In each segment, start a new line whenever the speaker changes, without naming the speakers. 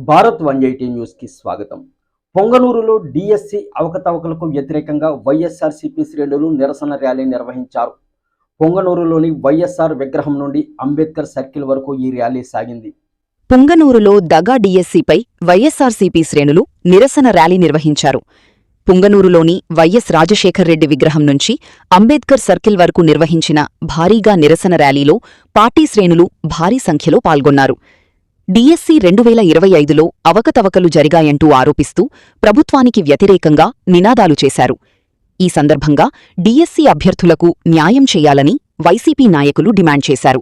భారత్ 180 న్యూస్కి స్వాగతం. పొంగనూరులో డిఎస్సి అవకతవకలకు వ్యతిరేకంగా వైఎస్ఆర్సీపీ శ్రేణులు నిరసన ర్యాలీ నిర్వహించారు. పొంగనూరులోని వైఎస్ఆర్ విగ్రహం నుండి అంబేద్కర్ సర్కిల్ వరకు ఈ ర్యాలీ సాగింది.
పొంగనూరులో దగా డిఎస్సిపై వైఎస్ఆర్సీపీ శ్రేణులు నిరసన ర్యాలీ నిర్వహించారు. పొంగనూరులోని వైఎస్ రాజశేఖర్రెడ్డి విగ్రహం నుంచి అంబేద్కర్ సర్కిల్ వరకు నిర్వహించిన భారీగా నిరసన ర్యాలీలో పార్టీ శ్రేణులు భారీ సంఖ్యలో పాల్గొన్నారు. డిఎస్సి 2025లో అవకతవకలు జరిగాయంటూ ఆరోపిస్తూ ప్రభుత్వానికి వ్యతిరేకంగా నినాదాలు చేశారు. ఈ సందర్భంగా డిఎస్సి అభ్యర్థులకు న్యాయం చేయాలని వైసీపీ నాయకులు డిమాండ్ చేశారు.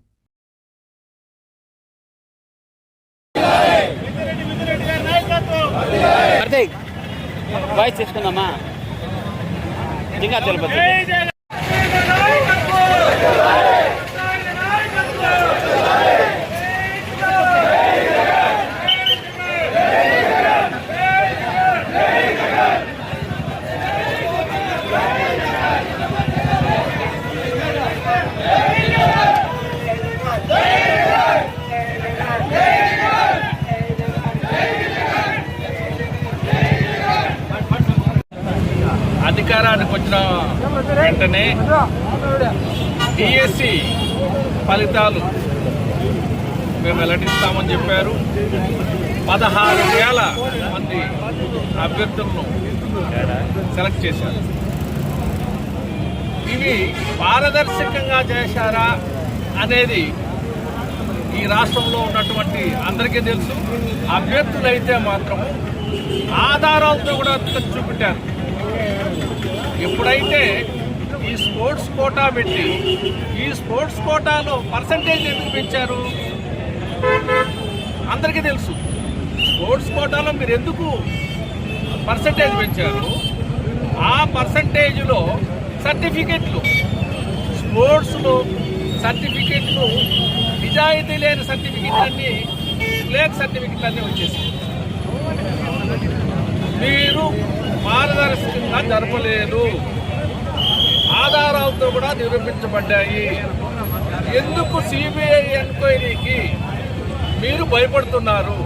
అధికారానికి వచ్చిన వెంటనే డిఎస్సి ఫలితాలు మేము వెల్లడిస్తామని చెప్పారు. 16,000 మంది అభ్యర్థులను సెలెక్ట్ చేశారు. ఇవి పారదర్శకంగా చేశారా అనేది ఈ రాష్ట్రంలో ఉన్నటువంటి అందరికీ తెలుసు. అభ్యర్థులైతే మాత్రము ఆధారాలతో కూడా చూపెట్టారు. ఎప్పుడైతే ఈ స్పోర్ట్స్ కోటా పెట్టి ఈ స్పోర్ట్స్ కోటాలో పర్సంటేజ్ ఎందుకు పెంచారు అందరికీ తెలుసు. స్పోర్ట్స్ కోటాలో మీరు ఎందుకు పర్సంటేజ్ పెంచారు? ఆ పర్సంటేజ్లో సర్టిఫికెట్లు, స్పోర్ట్స్లో సర్టిఫికెట్లు నిజాయితీ లేని సర్టిఫికెట్లన్నీ, ఫ్లేక్ సర్టిఫికెట్లన్నీ వచ్చేసాయి. మీరు పారదర్శకంగా జరపలేదు, ఆధారాలతో కూడా నిరూపించబడ్డాయి. ఎందుకు సిబిఐ ఎంక్వైరీకి మీరు భయపడుతున్నారు?